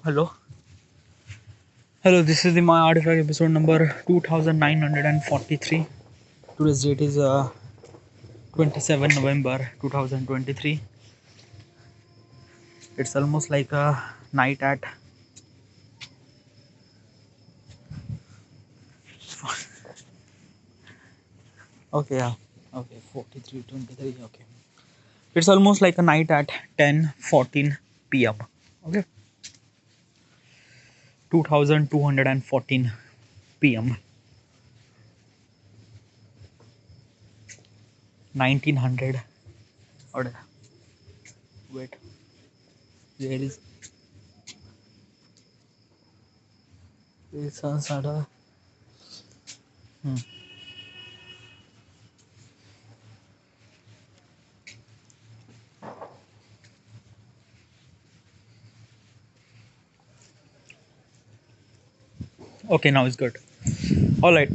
Hello. Hello, this is the My Artifact episode number 2943. Today's date is 27 November 2023. It's almost like a night at okay, yeah. Okay, 43:23. Okay. It's almost like a night at 10:14 p.m. Okay. 2214 p.m. 1900 or wait, there is it's a sort of okay, now it's good. All right.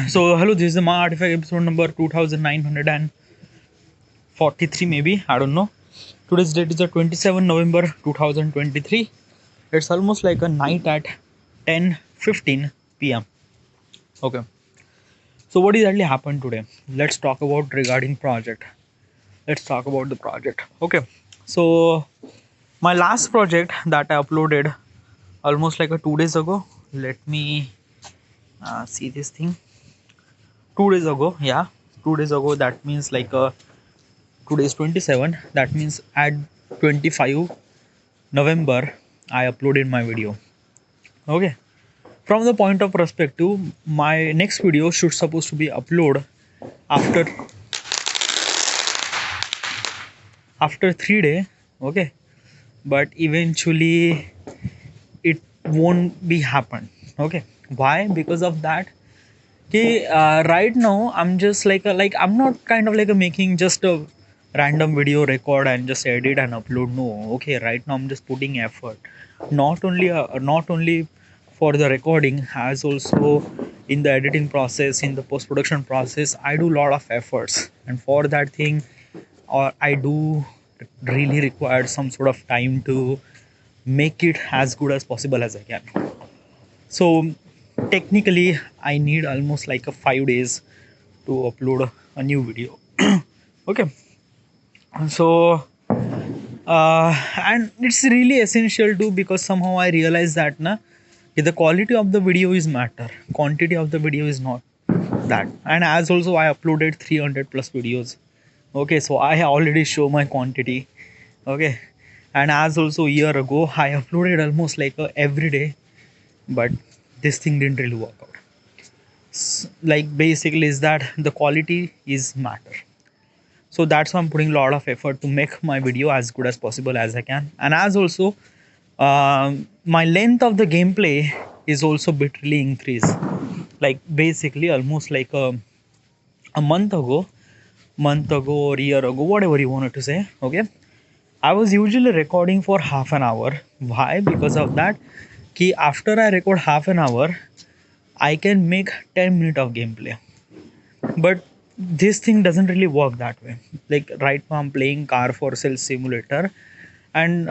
So hello, this is the My Artifact episode number 2943 maybe. I don't know. Today's date is the 27 November 2023. It's almost like a night at 10:15 p.m. Okay. So what exactly happened today? Let's talk about regarding project. Let's talk about the project. Okay. So my last project that I uploaded almost like a 2 days ago. Let me see this thing. 2 days ago, yeah. 2 days ago. That means like today is 27. That means at 25 November I uploaded my video. Okay. From the point of perspective, my next video should supposed to be upload after 3 days. Okay. But eventually it won't be happen. Okay. Why? Because of that. Okay, right now I'm just like I'm not kind of like a making just a random video record and just edit and upload. No, okay, right now I'm just putting effort. Not only for the recording, as also in the editing process, in the post production process, I do a lot of efforts, and for that thing, or I do really require some sort of time to make it as good as possible as I can. So technically I need almost like a 5 days to upload a new video. Okay. So and it's really essential too, because somehow I realize that the quality of the video is matter, quantity of the video is not that. And as also I uploaded 300 plus videos. Okay, so I already show my quantity. Okay. And as also a year ago I uploaded almost like every day, but this thing didn't really work out. Like basically is that the quality is matter. So that's why I'm putting a lot of effort to make my video as good as possible as I can. And as also my length of the gameplay is also bit really increased. Like basically almost like a month ago or year ago, whatever you wanted to say. Okay, I was usually recording for half an hour. Why? Because of that key, after I record half an hour I can make 10 minutes of gameplay. But this thing doesn't really work that way. Like right now I'm playing car for sale simulator, and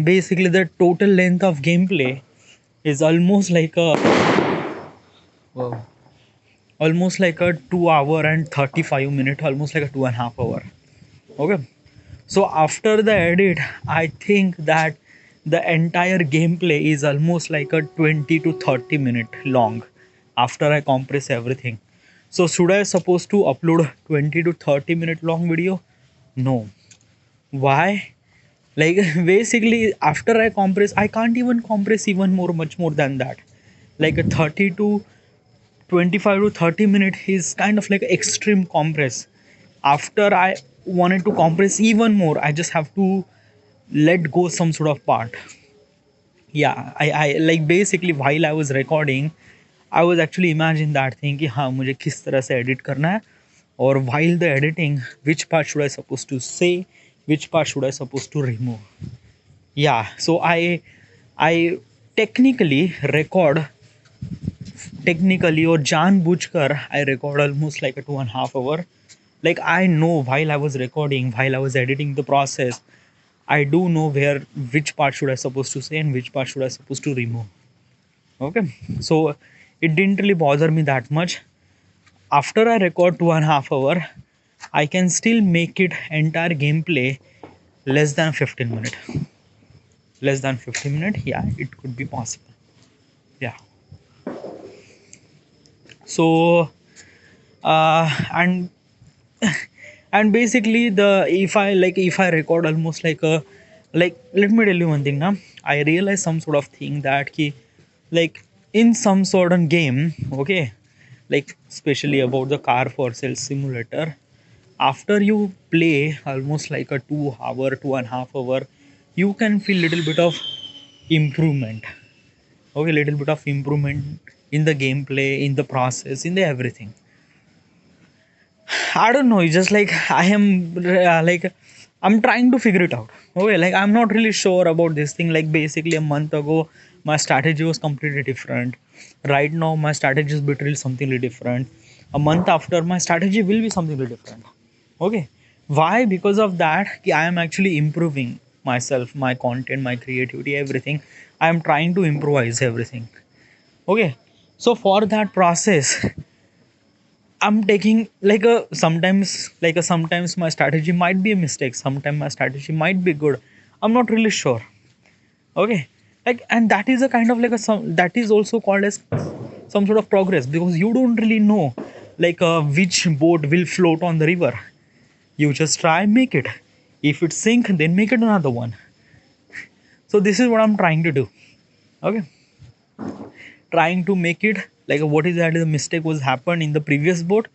basically the total length of gameplay is almost like a wow, almost like a 2 hour and 35 minute, almost like a 2.5 hour. Okay. So after the edit, I think that the entire gameplay is almost like a 20 to 30 minute long after I compress everything. So should I supposed to upload 20 to 30 minute long video? No. Why? Like basically after I compress, I can't even compress even more, much more than that. Like a 30 to 25 to 30 minute is kind of like extreme compress. After I wanted to compress even more, I just have to let go some sort of part. Yeah, I like basically while I was recording, I was actually imagining that thing कि हाँ मुझे किस तरह से edit करना है, or while the editing, which part should I supposed to say, which part should I supposed to remove. Yeah, so I technically record, technically or जानबूझकर I record almost like a 2.5 hour. Like I know while I was recording, while I was editing the process, I do know where which part should I supposed to say and which part should I supposed to remove. Okay, so it didn't really bother me that much. After I record 2.5 hour, I can still make it entire gameplay less than 15 minute. Less than 15 minute, yeah, it could be possible. Yeah. So and and basically the if I record almost like a like let me tell you one thing now. I realize some sort of thing that ki, like in some sort of game, okay, like especially about the car for sale simulator, after you play almost like a 2 hour 2.5 hour, you can feel little bit of improvement. Okay, little bit of improvement in the gameplay, in the process, in the everything. I don't know. It's just like I am like I'm trying to figure it out. Okay, like I'm not really sure about this thing. Like basically a month ago, my strategy was completely different. Right now, my strategy is literally something really different. A month after, my strategy will be something really different. Okay, why? Because of that, I am actually improving myself, my content, my creativity, everything. I am trying to improvise everything. Okay, so for that process, I'm taking like a sometimes my strategy might be a mistake, sometimes my strategy might be good. I'm not really sure. Okay. Like and that is a kind of like a some that is also called as some sort of progress because you don't really know like which boat will float on the river. You just try make it. If it sink, then make it another one. So this is what I'm trying to do. Okay. Trying to make it like what is that the mistake was happened in the previous boat,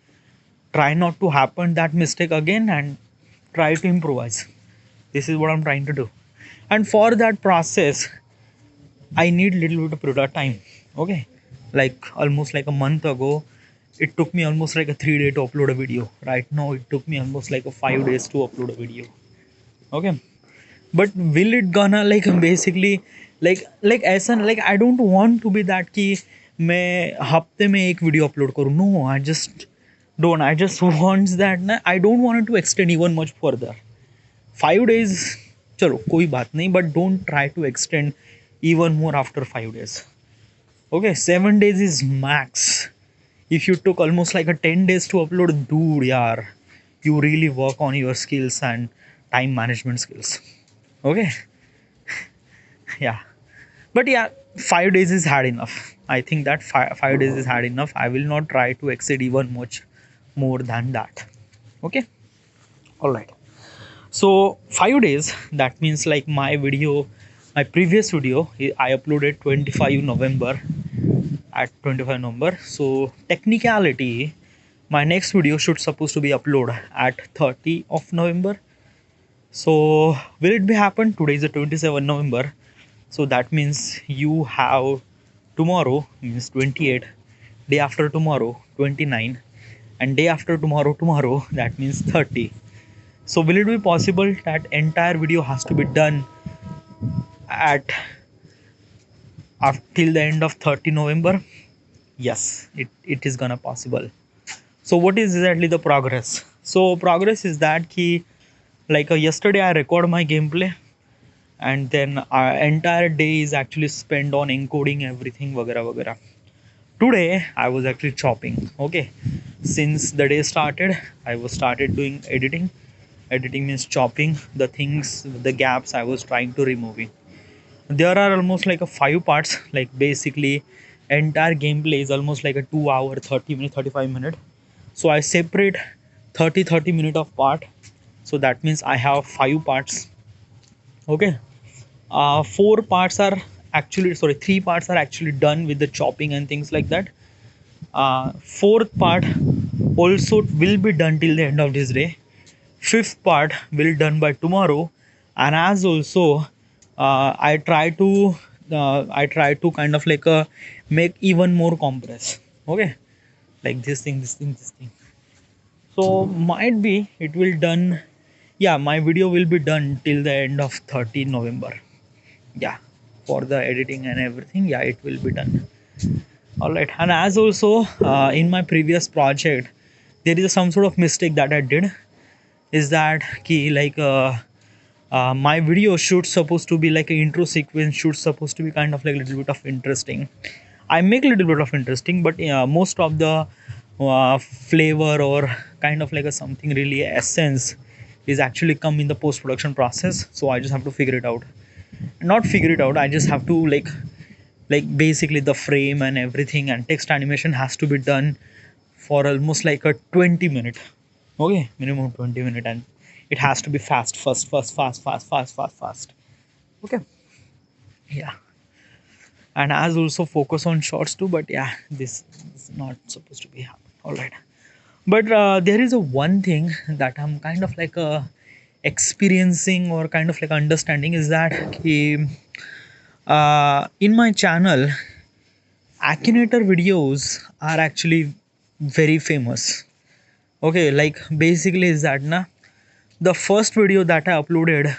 try not to happen that mistake again and try to improvise. This is what I'm trying to do, and for that process I need little bit of product time. Okay, like almost like a month ago it took me almost like a 3 day to upload a video. Right now it took me almost like a 5 days to upload a video. Okay, but will it gonna like basically like ऐसा like I don't want to be that कि मैं हफ्ते में एक video upload करूँ. No, I just want that ना I don't want it to extend even much further. 5 days चलो कोई बात नहीं, but don't try to extend even more after 5 days. Okay, 7 days is max. If you took almost like a 10 days to upload, dude, yaar, you really work on your skills and time management skills. Okay, yeah, but yeah, 5 days is hard enough. I think that 5 days is hard enough. I will not try to exceed even much more than that. Okay, all right. So 5 days, that means like my video, my previous video, I uploaded 25 November at 25 November. So technicality, my next video should supposed to be uploaded at 30 of November. So will it be happen? Today is the 27 November. So that means you have tomorrow means 28, day after tomorrow 29, and day after tomorrow that means 30. So will it be possible that entire video has to be done at till the end of 30 November? Yes, it is gonna possible. So what is exactly the progress? So progress is that key like yesterday I record my gameplay and then our entire day is actually spent on encoding everything vagara vagara. Today I was actually chopping. Okay, since the day started I was started doing editing. Editing means chopping the things, the gaps I was trying to removing. There are almost like a 5 parts, like basically entire gameplay is almost like a 2 hour 30 minute 35 minute. So I separate 30 minute of part. So that means I have 5 parts. Okay, 4 parts are actually sorry 3 parts are actually done with the chopping and things like that. Fourth part also will be done till the end of this day. Fifth part will done by tomorrow, and as also I try to kind of like make even more compress. Okay, like this thing. So might be it will done. Yeah, my video will be done till the end of 30 November. Yeah, for the editing and everything, yeah, it will be done. All right, and as also in my previous project there is some sort of mistake that I did, is that key like my video should supposed to be like an intro sequence, should supposed to be kind of like a little bit of interesting. I make a little bit of interesting, but most of the flavor or kind of like a something really essence is actually come in the post production process. So I just have to figure it out. Not figure it out. I just have to like basically the frame and everything and text animation has to be done for almost like a 20 minute. Okay, minimum 20 minute, and it has to be fast. Okay, yeah, and as also focus on shots too. But yeah, this is not supposed to be happen. All right, but there is a one thing that I'm kind of like experiencing or kind of like understanding is that in my channel, Akinator videos are actually very famous. Okay, like basically is that na the first video that I uploaded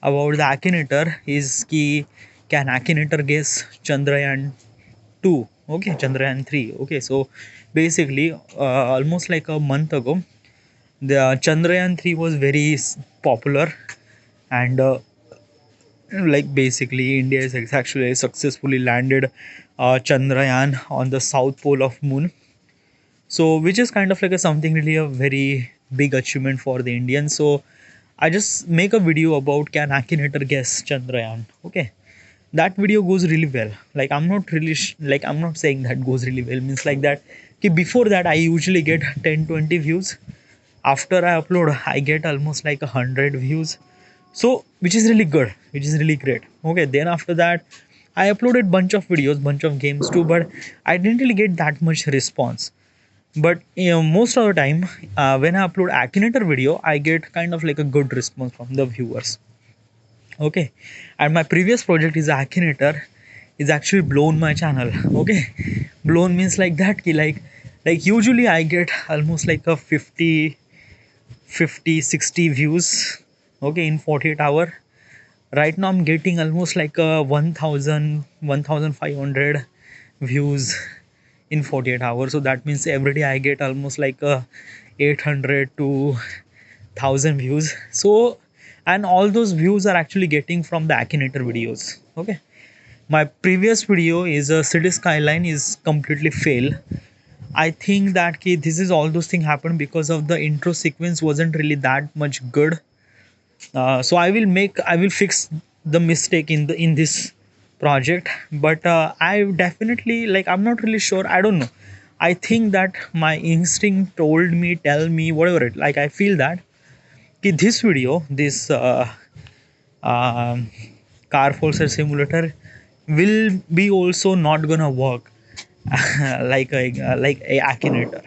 about the Akinator is ki can Akinator guess Chandrayaan 2? Okay, Chandrayaan 3. Okay, so basically almost like a month ago, the Chandrayaan 3 was very popular, and like basically India is actually successfully landed Chandrayaan on the south pole of moon. So which is kind of like a something really a very big achievement for the Indians. So I just make a video about can Akinator guess Chandrayaan. Okay, that video goes really well. Like I'm not really like I'm not saying that goes really well means like that. Okay, before that I usually get 10-20 views. After I upload I get almost like 100 views. So which is really good, which is really great. Okay, then after that I uploaded bunch of videos, bunch of games too, but I didn't really get that much response. But most of the time when I upload Akinator video I get kind of like a good response from the viewers. Okay, and my previous project is Akinator is actually blown my channel. Okay, blown means like that ki like usually I get almost like a 50, 60 views, okay, in 48 hour. Right now I'm getting almost like a 1000, 1500 views in 48 hours. So that means every day I get almost like a 800 to 1000 views. So and all those views are actually getting from the Akinator videos. Okay, my previous video is a city skyline is completely fail. I think that this is all those things happened because of the intro sequence wasn't really that much good. So I will fix the mistake in this project. But I definitely like I'm not really sure. I don't know. I think that my instinct told me, tell me whatever it like. I feel that this video, this um, car forcer simulator will be also not gonna work like a Akinator.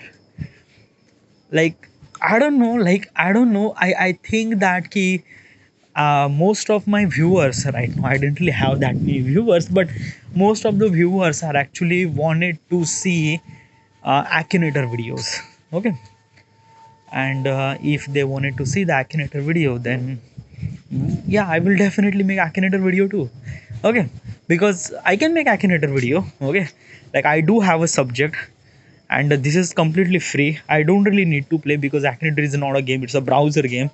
Like I don't know. I think that most of my viewers right now, I didn't really have that many viewers, but most of the viewers are actually wanted to see Akinator videos. Okay, and if they wanted to see the Akinator video, then yeah, I will definitely make Akinator video too. Okay, because I can make Akinator video. Okay, like I do have a subject, and this is completely free. I don't really need to play because Akinator is not a game; it's a browser game,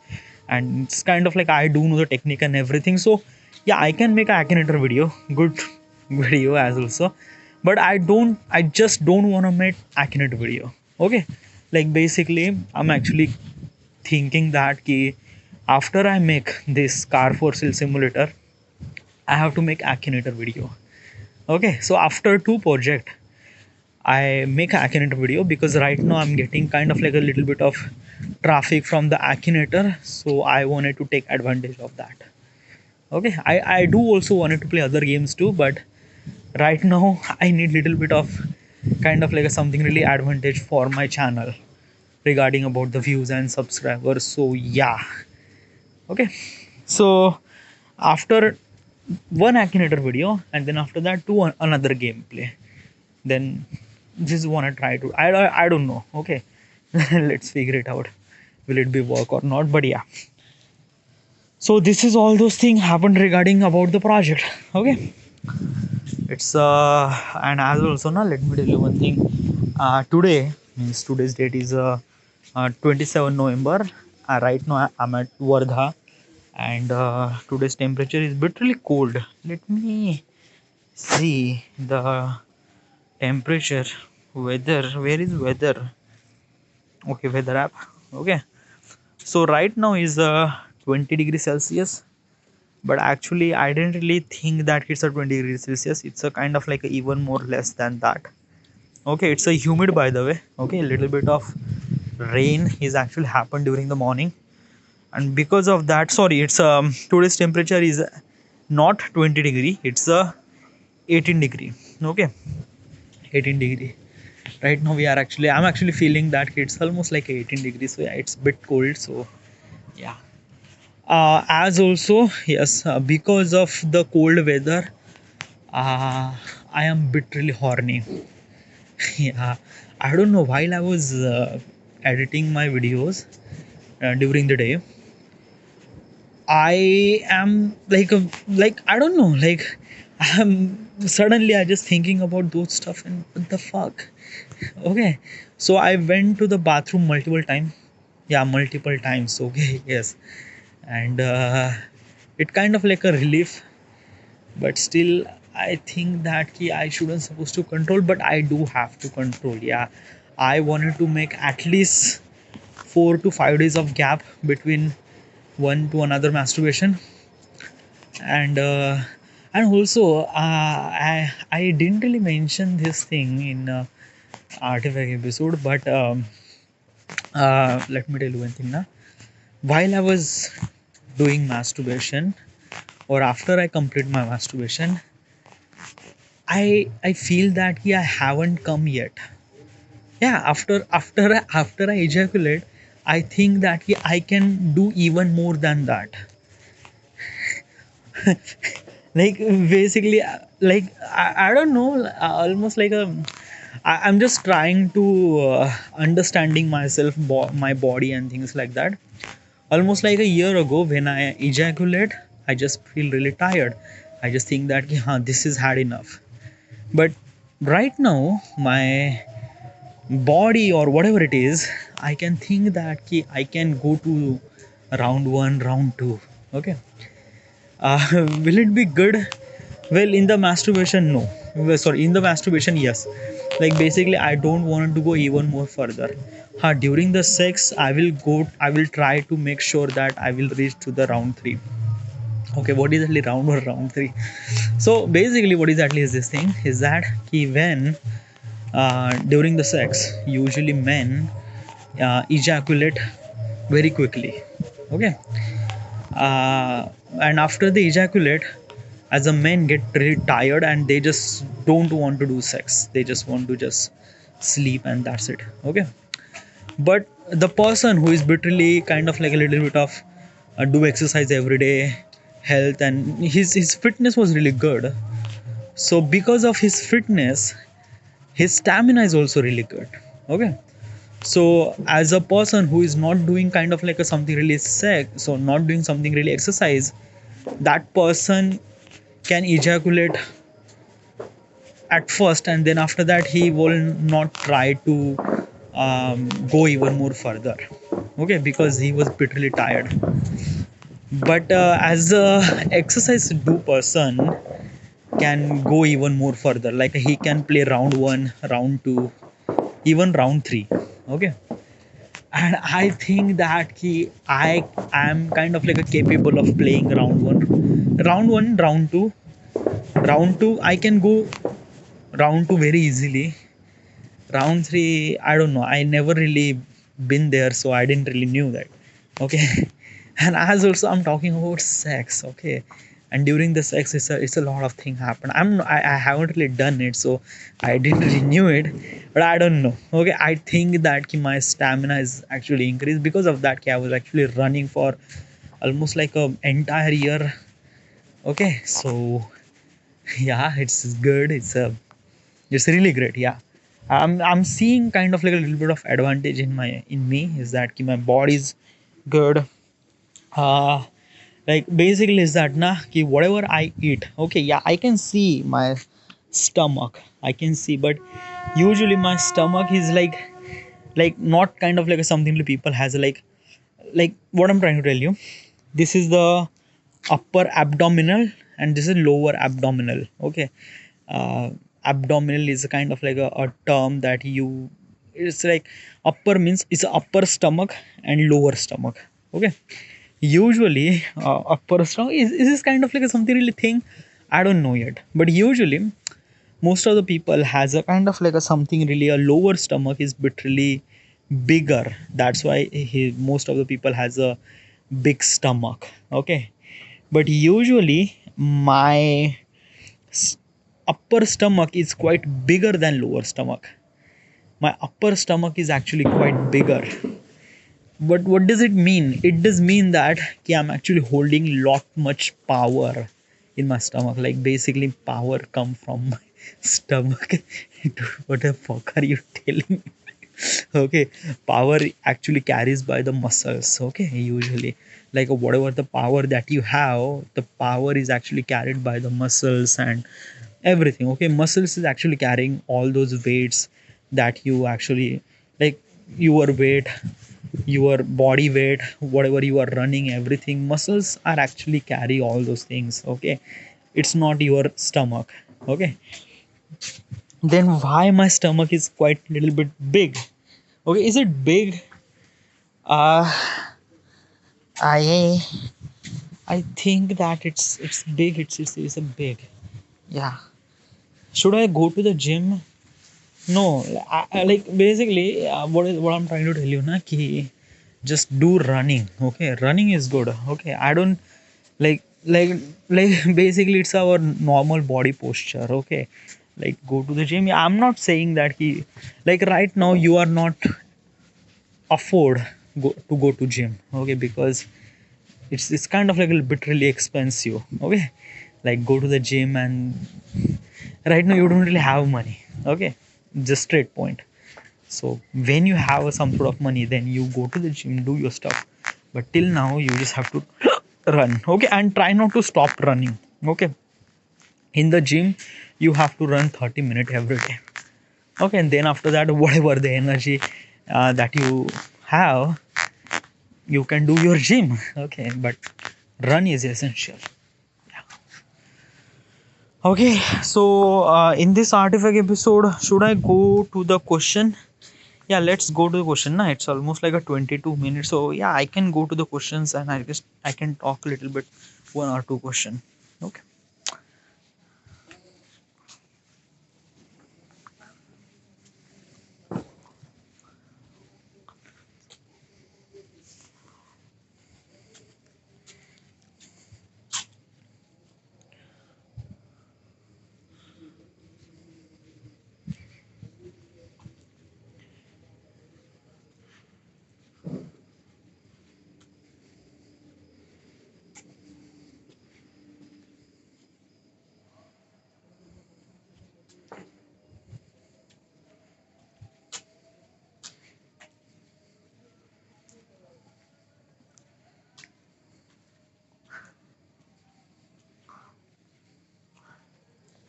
and it's kind of like I do know the technique and everything. So yeah, I can make a Akinator video, good video as also, but I just don't want to make Akinator video. Okay, like basically, I'm actually thinking that after I make this car for sale simulator, I have to make Akinator video. Okay, so after two project I make Akinator video because right now I'm getting kind of like a little bit of traffic from the Akinator, so I wanted to take advantage of that. Okay, I do also wanted to play other games too, but right now I need little bit of kind of like a something really advantage for my channel regarding about the views and subscribers. So yeah, okay, so after one Akinator video and then after that two another gameplay, then this is one I try to I don't know. Okay, let's figure it out, will it be work or not, but yeah. So this is all those things happened regarding about the project. Okay, it's and as also now let me tell you one thing. Today means today's date is 27 November. Right now I'm at Wardha. and today's temperature is bitterly cold. Let me see the temperature. Weather, where is weather? Okay, weather app. Okay, so right now is 20 degrees Celsius, but actually I didn't really think that it's a 20 degrees Celsius. It's a kind of like a even more less than that. Okay, it's a humid, by the way. Okay, a little bit of rain is actually happened during the morning, and because of that, sorry, it's today's temperature is not 20 degree, it's 18 degree. Okay, 18 degree. Right now we are actually, I'm actually feeling that it's almost like 18 degrees, so yeah, it's a bit cold. So yeah, as also yes, because of the cold weather, I am bit really horny. Yeah, I don't know, while I was editing my videos during the day, I am like I don't know, like I'm suddenly I just thinking about those stuff, and what the fuck. Okay, so I went to the bathroom multiple times. Yeah, multiple times. Okay, yes, and it kind of like a relief, but still I think that I shouldn't supposed to control, but I do have to control. Yeah, I wanted to make at least 4 to 5 days of gap between one to another masturbation, and also I didn't really mention this thing in artifact episode, but let me tell you one thing now. While I was doing masturbation, or after I complete my masturbation, I feel that I haven't come yet. Yeah, after I ejaculate, I think that I can do even more than that. Like basically, I don't know, almost like I'm just trying to understanding myself, my body and things like that. Almost like a year ago, when I ejaculate, I just feel really tired. I just think that this is had enough. But right now, my body or whatever it is, I can think that I can go to round one, round two. Okay, will it be good? Well, in the masturbation, no. Well, sorry, in the masturbation, yes. Like basically, I don't want to go even more further. During the sex, I will go. I will try to make sure that I will reach to the round three. Okay, what is actually round or round three? So basically, what exactly is this thing? Is that when during the sex, usually men ejaculate very quickly. Okay, and after they ejaculate, as a men get really tired and they just don't want to do sex, they just want to just sleep, and that's it. Okay, but the person who is literally kind of like a little bit of do exercise every day, health, and his fitness was really good. So because of his fitness, his stamina is also really good. Okay, so as a person who is not doing kind of like a something really sex, so not doing something really exercise, that person can ejaculate at first, and then after that he will not try to go even more further. Okay, because he was bitterly tired. But as a exercise do person can go even more further, like he can play round one, round two, even round three. Okay, and I think that I am kind of like a capable of playing round one, round two I can go round two very easily. Round three, I don't know, I never really been there, so I didn't really knew that. Okay, and as also I'm talking about sex. Okay, and during the sex, it's a lot of thing happen. I haven't really done it, so I didn't really knew it, but I don't know. Okay, I think that my stamina is actually increased because of that. I was actually running for almost like a entire year. Okay, so yeah, it's good. It's really great. Yeah, I'm seeing kind of like a little bit of advantage in me, is that my body's good. Uh, like basically is that na ki whatever I eat. Okay, yeah, I can see my stomach. I can see, but usually my stomach is like not kind of like something that people has like what I'm trying to tell you. This is the upper abdominal and this is lower abdominal. Okay. uh, Abdominal is a kind of like a term that you, it's like upper means it's upper stomach and lower stomach. Okay. Usually upper stomach is this kind of like a something really thing, I don't know yet, but usually most of the people has a kind of like a something really, a lower stomach is bit really bigger. That's why most of the people has a big stomach. Okay. But usually my s- upper stomach is quite bigger than lower stomach. My upper stomach is actually quite bigger. But what does it mean? It does mean that ki I'm actually holding lot much power in my stomach. Like basically power come from my stomach. Dude, what the fuck are you telling me? Okay, power actually carries by the muscles. Okay, usually like whatever the power that you have, the power is actually carried by the muscles and everything. Okay, muscles is actually carrying all those weights that you actually like, your weight, your body weight, whatever you are running, everything muscles are actually carry all those things. Okay, it's not your stomach. Okay, then why my stomach is quite little bit big? Okay, is it big? uh i I think that it's big. It's a big, yeah. Should I go to the gym? No, like basically, what I'm trying to tell you, na, ki just do running. Okay, running is good. Okay, I don't like basically it's our normal body posture. Okay, like go to the gym. Yeah, I'm not saying that he, like right now you are not afford to go to gym. Okay, because it's kind of like a bit really expensive. Okay, like go to the gym and right now you don't really have money. Okay, just straight point. So when you have some sort of money, then you go to the gym, do your stuff. But till now, you just have to run. Okay, and try not to stop running. Okay, in the gym, you have to run 30 minutes every day. Okay, and then after that, whatever the energy that you have, you can do your gym. Okay, but run is essential. Okay, so in this artifact episode, should I go to the question? Yeah, let's go to the question. Now it's almost like a 22 minutes, so yeah, I can go to the questions and I guess I can talk a little bit, one or two question. Okay.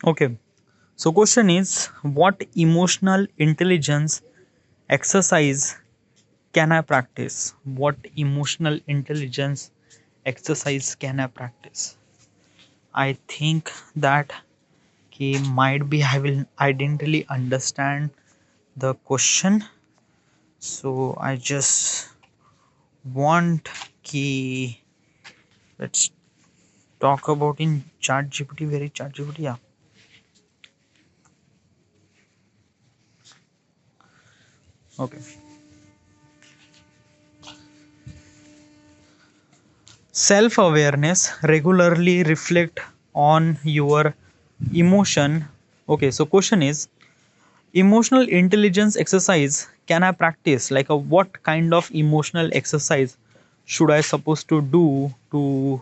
Okay. So question is, what emotional intelligence exercise can I practice? What emotional intelligence exercise can I practice? I think that might be I didn't really understand the question, so I just want key. Let's talk about in chat gpt, very chat gpt, yeah. Okay. Self awareness, regularly reflect on your emotion. Okay, so question is, emotional intelligence exercise can I practice, like a what kind of emotional exercise should I supposed to do to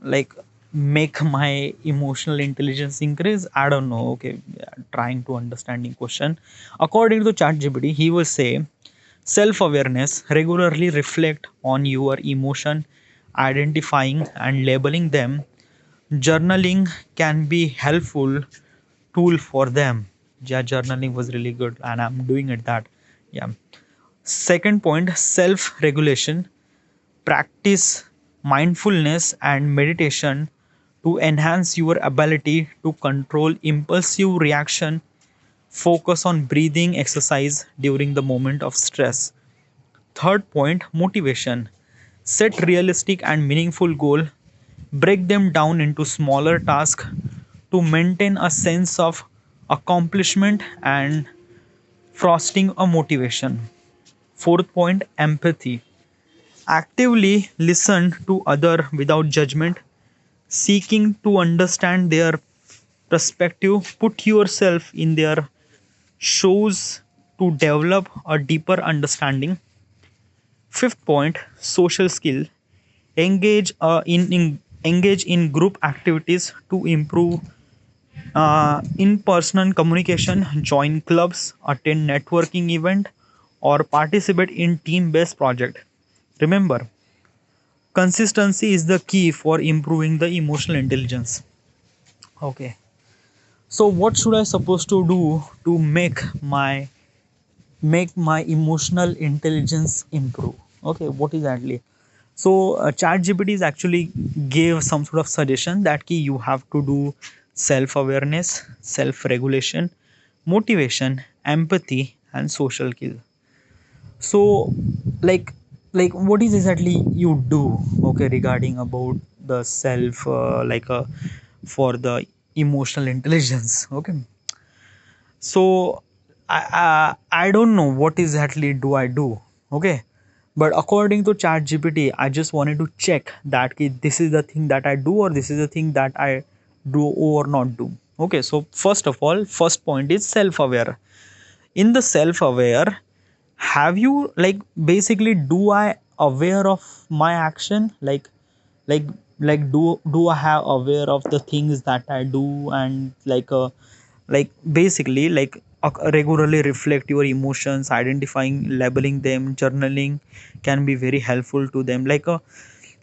like make my emotional intelligence increase? I don't know. Okay, yeah, trying to understanding question. According to ChatGPT, he will say self awareness, regularly reflect on your emotion, identifying and labeling them. Journaling can be helpful tool for them. Yeah, journaling was really good and I'm doing it that. Yeah. Second point, self regulation, practice mindfulness and meditation to enhance your ability to control impulsive reaction. Focus on breathing exercise during the moment of stress. Third point, motivation. Set realistic and meaningful goal. Break them down into smaller tasks to maintain a sense of accomplishment and fostering a motivation. Fourth point, empathy. Actively listen to other without judgment, seeking to understand their perspective. Put yourself in their shoes to develop a deeper understanding. Fifth point, social skill. Engage in group activities to improve in person communication. Join clubs, attend networking event, or participate in team based project. Remember, consistency is the key for improving the emotional intelligence. Okay, so what should I supposed to do to make my emotional intelligence improve? Okay, what exactly? So chat gpt is actually gave some sort of suggestion that key you have to do self awareness, self regulation, motivation, empathy, and social skill. So like what is exactly you do, okay, regarding about the self for the emotional intelligence. Okay, so I don't know what exactly do I do. Okay, but according to chat gpt I just wanted to check that this is the thing that I do or this is the thing that I do or not do. Okay, so first of all, first point is self aware. In the self aware, have you like basically do I aware of my action, like do I have aware of the things that I do, and like basically regularly reflect your emotions, identifying, labeling them. Journaling can be very helpful to them. like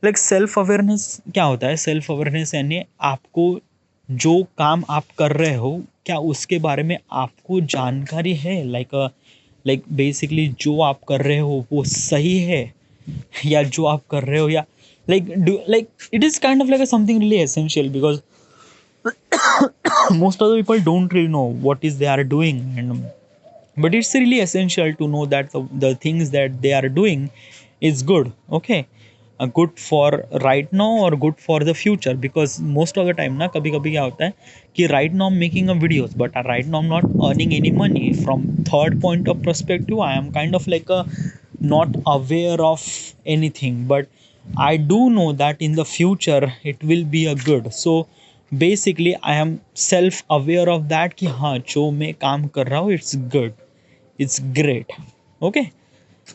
self awareness क्या होता है? Self awareness यानी आपको जो काम आप कर रहे हो क्या उसके बारे में आपको जानकारी है, लाइक बेसिकली जो आप कर रहे हो वो सही है या जो आप कर रहे हो, या like it is kind of like something really essential because most of the people don't really know what is they are doing, and but it's really essential to know that the things that they are doing is good. Okay, good for right now or good for the future, because most of the time ना कभी कभी क्या होता है कि right now I'm making a videos but right now I'm not earning any money. From third point of perspective, I am kind of like a not aware of anything, but I do know that in the future it will be a good. So basically I am self aware of that कि हाँ जो मैं काम कर रहा हूँ it's good, it's great. Okay,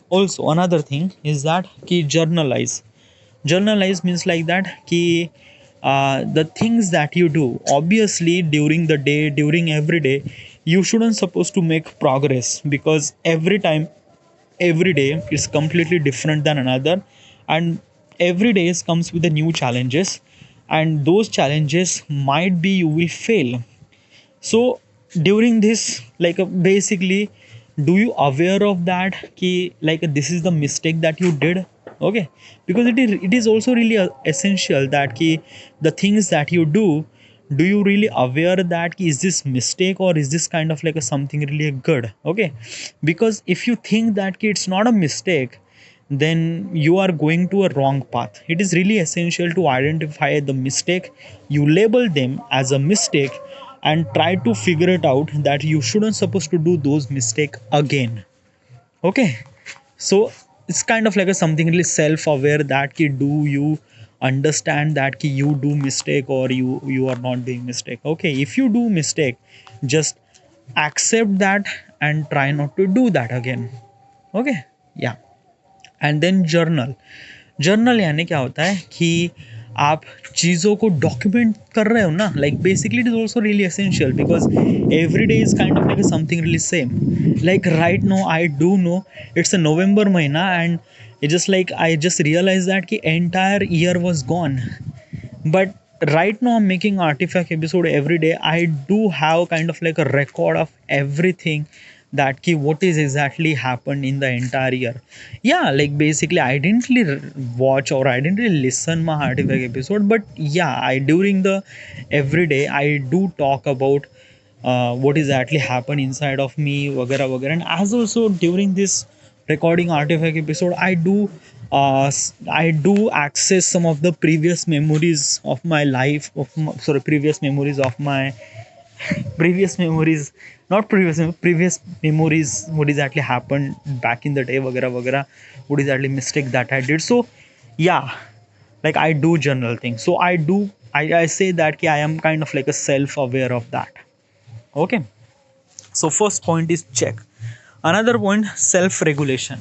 also another thing is that कि journalize means like that कि the things that you do, obviously during the day, during every day, you shouldn't supposed to make progress, because every time, every day is completely different than another, and every day comes with the new challenges, and those challenges might be you will fail. So during this basically do you aware of that ki this is the mistake that you did? Okay, because it is also really essential that ki the things that you do you really aware that ki is this mistake or is this kind of like a something really good? Okay, because if you think that ki it's not a mistake, then you are going to a wrong path. It is really essential to identify the mistake, you label them as a mistake, and try to figure it out that you shouldn't supposed to do those mistake again. Okay, so it's kind of like a something really self aware that ki do you understand that ki you do mistake or you are not doing mistake. Okay, if you do mistake, just accept that and try not to do that again. Okay, yeah. And then journal यानी क्या होता है कि आप चीज़ों को document कर रहे हो ना, like basically it is also really essential because every day is kind of like something really same. Like right no I do know it's a November महीना and it just like I just realize that कि entire year was gone, but right now I'm making artifact episode every day. I do have kind of like a record of everything that ki what is exactly happened in the entire year. Yeah, like basically I didn't really watch or I didn't really listen my artifact episode, but yeah, I during the every day I do talk about what is actually happened inside of me, वगैरह वगैरह. And as also during this recording artifact episode, I do access some of the previous memories of my life, sorry, previous memories of my previous memories, not previous memories, what is actually happened back in the day, वगैरह वगैरह, what is actually mistake that I did. So yeah, like I do general things. So I say that I am kind of like a self aware of that. Okay, so first point is check. Another point, self regulation.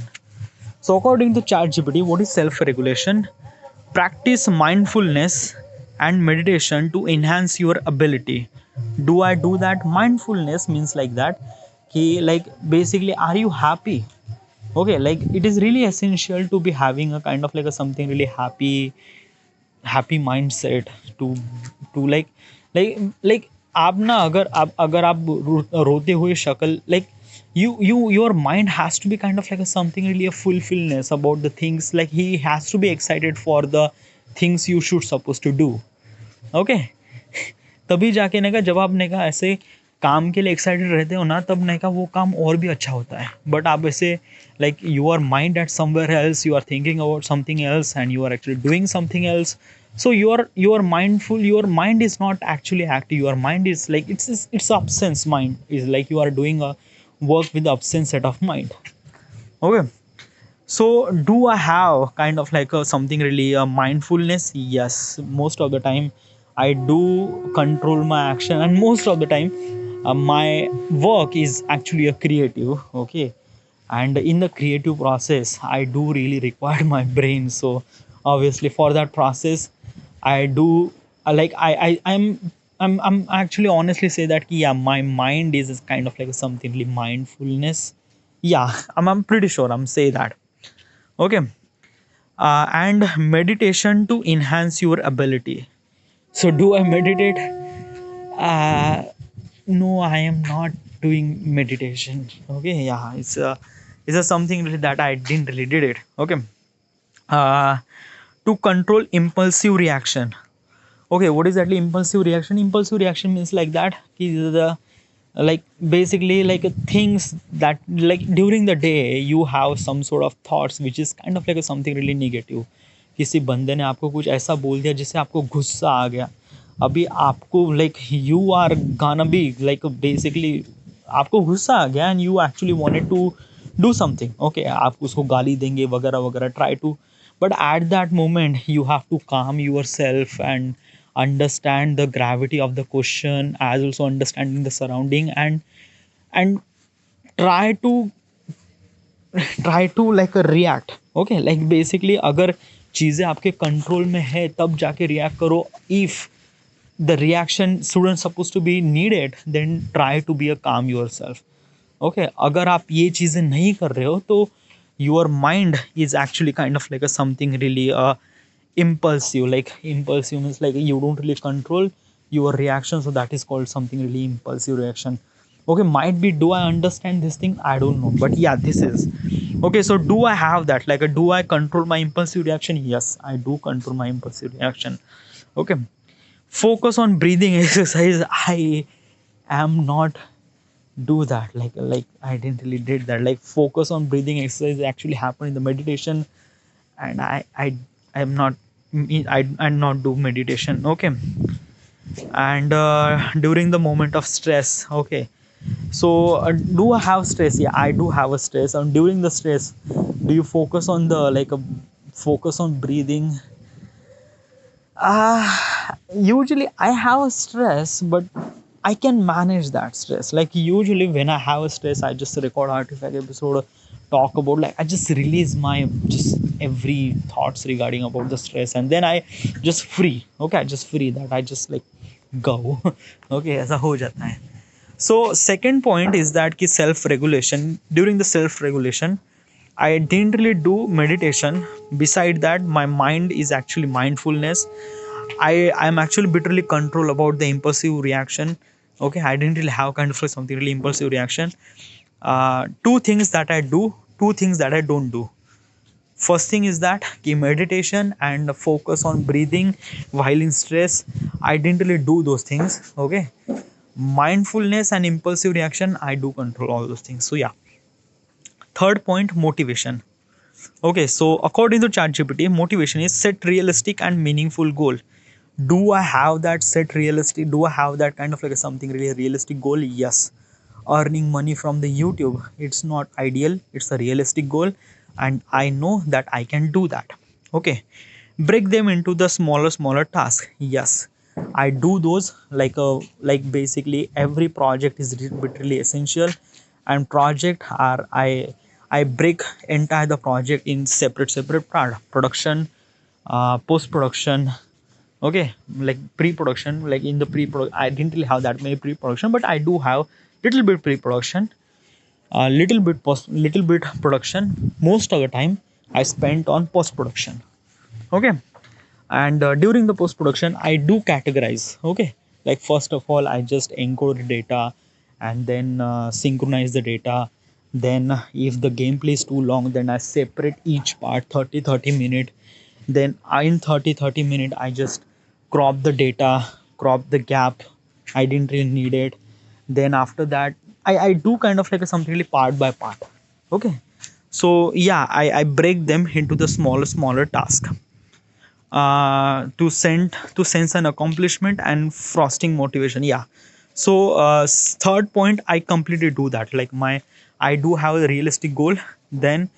So according to ChatGPT, what is self regulation? Practice mindfulness and meditation to enhance your ability. Do I do that? Mindfulness means like that, like basically, are you happy? Okay, like it is really essential to be having a kind of like a something really happy mindset to like like आप ना अगर आप रोते हुए शक्ल, like your mind has to be kind of like a something really a fulfillness about the things, like he has to be excited for the things you should supposed to do. Okay, तभी जाके ने कहा जब आप ने कहा ऐसे काम के लिए एक्साइटेड रहते हो ना, तब ने कहा वो काम और भी अच्छा होता है. बट आप ऐसे like your mind at somewhere else, you are thinking about something else and you are actually doing something else. So you are mindful, your mind is not actually active, your mind is like it's absence mind, is like you are doing a work with the absent set of mind. Okay, so do I have kind of like a something really mindfulness? Yes, most of the time I do control my action, and most of the time my work is actually a creative. Okay, and in the creative process I do really require my brain. So obviously for that process I do like I'm actually honestly say that yeah, my mind is kind of like something really mindfulness. Yeah, I'm pretty sure I'm say that. Okay, and meditation to enhance your ability. So do I meditate? No, I am not doing meditation. Okay, yeah, it's a something really that I didn't really did it. Okay, uh, to control impulsive reaction. Okay, what is actually impulsive reaction? Impulsive reaction means like that the like basically like things that like during the day you have some sort of thoughts which is kind of like something really negative. किसी बंदे ने आपको कुछ ऐसा बोल दिया जिससे आपको गुस्सा आ गया. अभी आपको like you are gonna be like basically आपको गुस्सा आ गया and you actually wanted to do something. Okay, आप उसको गाली देंगे वगैरह वगैरह, try to, but at that moment you have to calm yourself and understand the gravity of the question, as also understanding the surrounding, and try to like react. Okay, like basically अगर चीज़ें आपके control में है तब जाके react करो. If the reaction shouldn't supposed to be needed, then try to be a calm yourself. Okay, अगर आप ये चीज़ें नहीं कर रहे हो तो your mind is actually kind of like a something really impulsive. Like impulsive means like you don't really control your reaction, so that is called something really impulsive reaction. Okay, might be do I understand this thing, I don't know, but yeah, this is okay. So do I have that, like do I control my impulsive reaction? Yes, I do control my impulsive reaction. Okay, focus on breathing exercise. I am not do that, like I didn't really did that. Like focus on breathing exercise actually happen in the meditation, and I am not I not do meditation. Okay, and during the moment of stress. Okay, so do I have stress? Yeah, I do have a stress. And during the stress, do you focus on the like a focus on breathing? Usually I have a stress, but I can manage that stress. Like usually when I have a stress, I just record artifact episode, talk about like I just release my just every thoughts regarding about the stress, and then I just free. Okay, I just free that. I just like go. Okay, ऐसा हो जाता है. So second point is that ki self regulation. During the self regulation, I didn't really do meditation. Beside that, my mind is actually mindfulness. I am actually bitterly control about the impulsive reaction. Okay, I didn't really have kind of like something really impulsive reaction. Two things that I do, two things that I don't do. First thing is that ki meditation and focus on breathing while in stress. I didn't really do those things. Okay. Mindfulness and impulsive reaction, I do control all those things. So yeah. Third point, motivation. Okay, so according to ChatGPT, motivation is set realistic and meaningful goal. Do I have that set realistic? Do I have that kind of like a something really realistic goal? Yes. Earning money from the YouTube, it's not ideal. It's a realistic goal, and I know that I can do that. Okay, break them into the smaller tasks. Yes, I do those like basically every project is literally essential, and project are I break entire the project in separate part production, post production. Okay, like pre-production, like in the pre-production I didn't really have that many pre-production, but I do have little bit pre-production, little bit production. Most of the time I spent on post-production. Okay, and during the post-production I do categorize. Okay, like first of all I just encode the data, and then synchronize the data. Then if the gameplay is too long, then I separate each part 30 minute. Then in 30 minute I just crop the data, crop the gap I didn't really need it. Then after that I do kind of like a something really part by part. Okay, so yeah, I break them into the smaller task, to sense an accomplishment and frosting motivation. Yeah, so third point I completely do that. Like my I do have a realistic goal. Then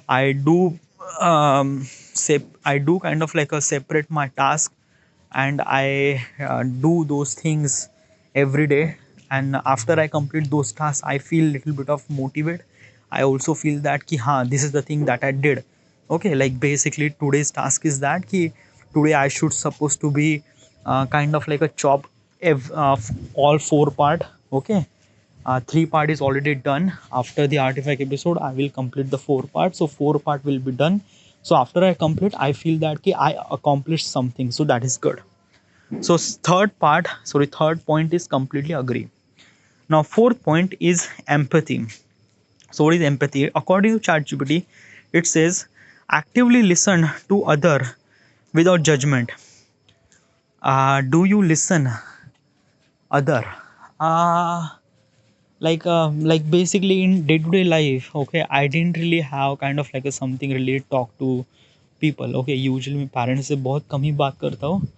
I do I do kind of like a separate my task, and I do those things every day. And after I complete those tasks I feel little bit of motivate. I also feel that ki ha, this is the thing that I did. Okay, like basically today's task is that ki today I should supposed to be kind of like a chop all four part. Okay, three part is already done. After the artifact episode I will complete the four part, so four part will be done. So after I complete I feel that ki I accomplished something, so that is good. So third point is completely agree. Now fourth point is empathy. So what is empathy? According to ChatGPT, it says actively listen to other without judgment. Do you listen other? Uh, like basically in day-to-day life. Okay, I didn't really have kind of like a something really talk to people. Okay, usually मैं parents से बहुत कम ही बात करता हूँ,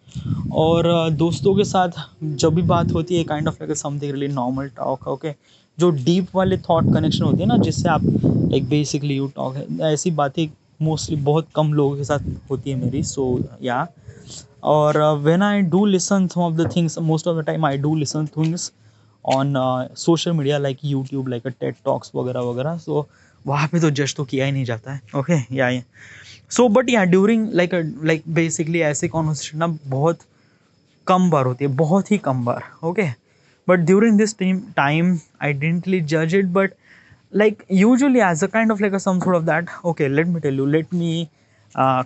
और दोस्तों के साथ जब भी बात होती है kind of like something really normal talk. Okay, जो डीप वाले थॉट कनेक्शन होते हैं ना, जिससे आप लाइक बेसिकली यू टॉक, ऐसी बातें मोस्टली बहुत कम लोगों के साथ होती है मेरी. सो या, और when I do listen some of the things, most of the time I do listen things on social media like YouTube, like TED talks वगैरह वगैरह. सो वहाँ पे तो जज तो किया ही नहीं जाता है. Okay, yeah so but yeah during like basically ऐसे कॉन्वर्सेशन ना बहुत कम बार होती है, बहुत ही कम बार. Okay, but during this time I didn't really judge it, but like usually as a kind of like a some sort of that. Okay, let me tell you, let me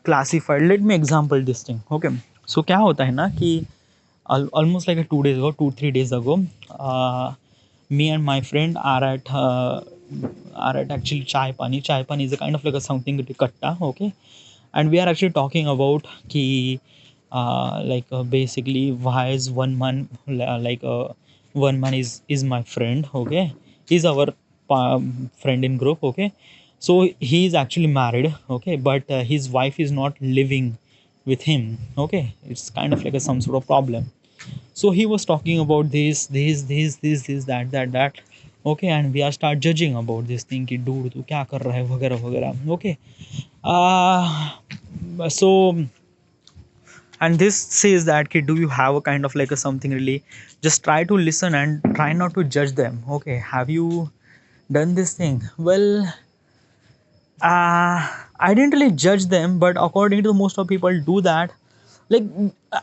classify, let me example this thing. Okay, so क्या होता है ना कि almost like a 2 days ago, 2-3 days ago, me and my friend are at actually chai pani. Chai pani is a kind of like a something katta. Okay, and we are actually talking about ki basically why is one man one man is my friend. Okay, he's our friend in group. Okay, so he is actually married. Okay, but his wife is not living with him. Okay, it's kind of like a some sort of problem. So he was talking about this that. Okay, and we are start judging about this thing कि dude तू क्या कर रहा है वगैरह वगैरह. Okay, so and this says that कि do you have a kind of like a something really, just try to listen and try not to judge them. Okay, have you done this thing? Well, I didn't really judge them, but according to most of people do that. Like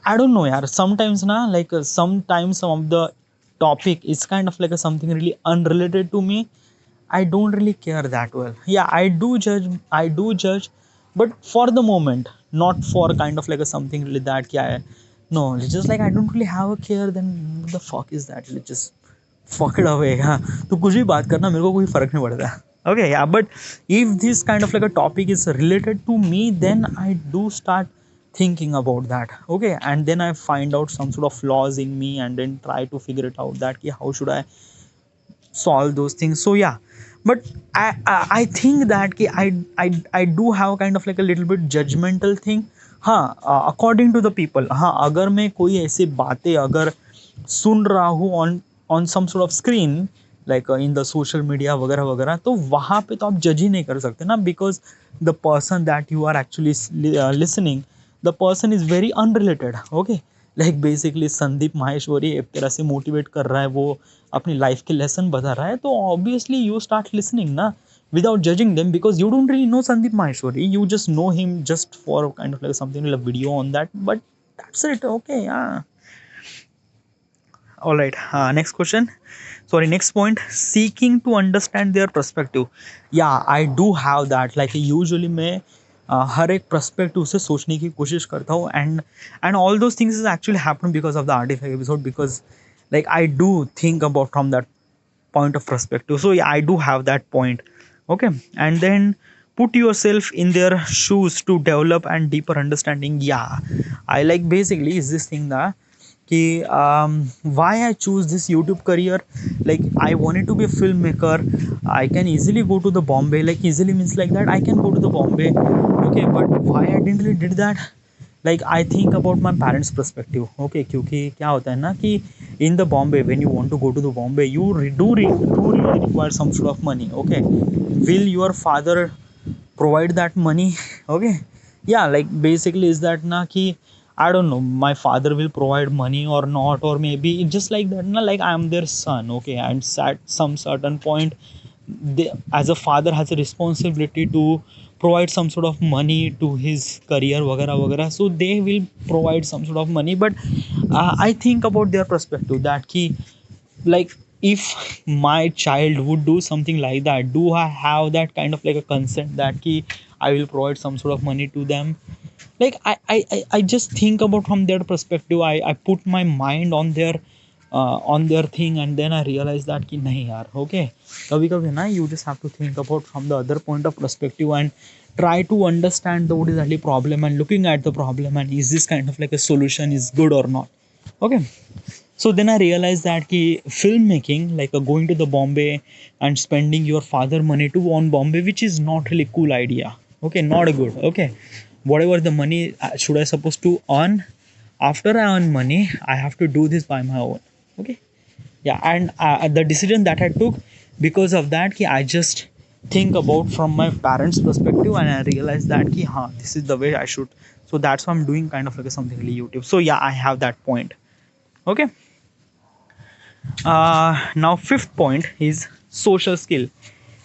I don't know, yaar. Sometimes na, like sometimes some of the topic is kind of like a something really unrelated to me. I don't really care that well. Yeah, I do judge. I do judge, but for the moment, not for kind of like a something really that. Yeah, no, it's just like I don't really have a care. Then what the fuck is that? It's just fuck it away, हाँ तो कुछ भी बात करना, मेरे को कोई फर्क नहीं पड़ता. Okay, yeah, but if this kind of like a topic is related to me, then I do start thinking about that. Okay, and then I find out some sort of flaws in me and then try to figure it out that ki how should I solve those things. So yeah, but I think that ki I do have kind of like a little bit judgmental thing. हाँ, according to the people, हाँ अगर मैं कोई ऐसी बातें अगर सुन रहा हूँ on some sort of screen, like in the social media वगैरह वगैरह, तो वहाँ पे तो आप जज ही नहीं कर सकते ना, because the person that you are actually listening, the person is very unrelated. Okay, like basically Sandeep Maheshwari एक तरह से मोटिवेट कर रहा है, वो अपनी लाइफ के लेसन बता रहा है, तो ऑब्वियसली यू स्टार्ट लिसनिंग ना, without judging them, because you don't really know Sandeep Maheshwari, you just know him just for kind of like something like a video on that, but that's it. Okay, yeah, all right. Next question, sorry, next point, seeking to understand their perspective. Yeah, I do have that, like usually मैं हर एक perspective से सोचने की कोशिश करता हूँ, and all those things is actually happen because of the artifact episode, because like I do think about from that point of perspective. So yeah, I do have that point. Okay, and then put yourself in their shoes to develop and deeper understanding. Yeah, I like basically is this thing that कि why I choose this YouTube career. Like I wanted to be a filmmaker. I can easily go to the Bombay, like easily means like that I can go to the Bombay. Okay, but why I didn't really did that, like I think about my parents perspective. Okay, क्योंकि क्या होता है ना कि in the Bombay, when you want to go to the Bombay, you do really require some sort of money. Okay, will your father provide that money? Okay, yeah, like basically is that na ki I don't know, my father will provide money or not, or maybe it's just like that na, like I am their son. Okay, and at some certain point they, as a father has a responsibility to provide some sort of money to his career वगैरह वगैरह, so they will provide some sort of money. But I think about their perspective that ki like if my child would do something like that, do I have that kind of like a consent that ki I will provide some sort of money to them. Like I just think about from their perspective, I put my mind on their thing, and then I realize that कि नहीं यार. Okay, कभी कभी ना you just have to think about from the other point of perspective and try to understand the what is the problem, and looking at the problem, and is this kind of like a solution is good or not. Okay, so then I realized that कि filmmaking, like going to the Bombay and spending your father money to on Bombay, which is not really cool idea. Okay, not good. Okay, whatever the money should I supposed to earn, after I earn money I have to do this by my own. Okay, yeah, and the decision that I took because of that ki I just think about from my parents perspective, and I realized that ki ha, this is the way I should. So that's why I'm doing kind of like something really YouTube. So yeah, I have that point. Okay, now fifth point is social skill.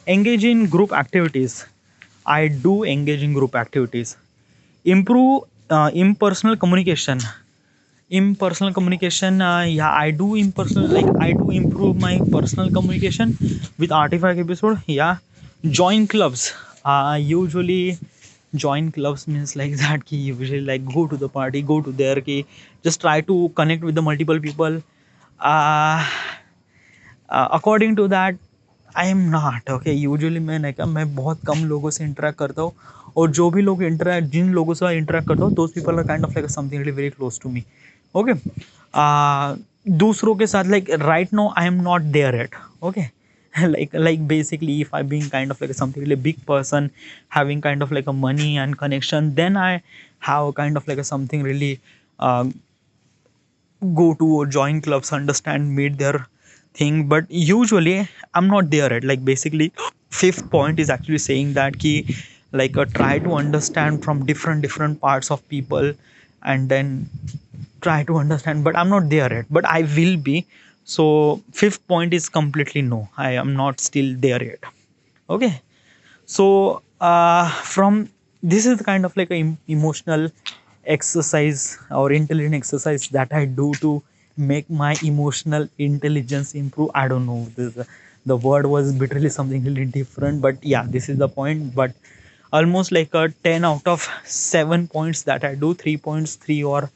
Engage in group activities. I do engage in group activities. Improve impersonal communication. Impersonal communication, yeah, I do impersonal, like I do improve my personal communication with artifact episode. Yeah, join clubs. Usually join clubs means like that ki usually like go to the party, go to there ki just try to connect with the multiple people. uh, according to that I am not. Okay, usually मैं बहुत कम लोगों से interact करता हूँ, और जो भी लोग इंटरेक्ट जिन लोगों से इंटरेक्ट करता हूँ, those people are kind of like something very close to me. Okay, दूसरों के साथ like right no I am not there at. Okay, like basically if I being kind of like something really big person having kind of like a money and connection, then I have kind of like a something really uh, go to or join clubs, understand, meet their thing. But usually I'm not there at, like basically fifth point is actually saying that ki like try to understand from different parts of people, and then try to understand, but I'm not there yet, but I will be. So fifth point is completely no, I am not still there yet. Okay, so from this is kind of like a emotional exercise or intelligent exercise that I do to make my emotional intelligence improve. I don't know, the word was literally something really different, but yeah, this is the point. But almost like a 10 out of 7 points that I do, 3 points, 3 or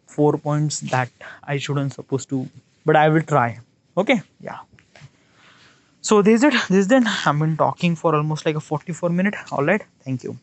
4 points that I shouldn't supposed to, but I will try. Okay, yeah. So this is it. This then I've been talking for almost like a 44 minute. All right, thank you.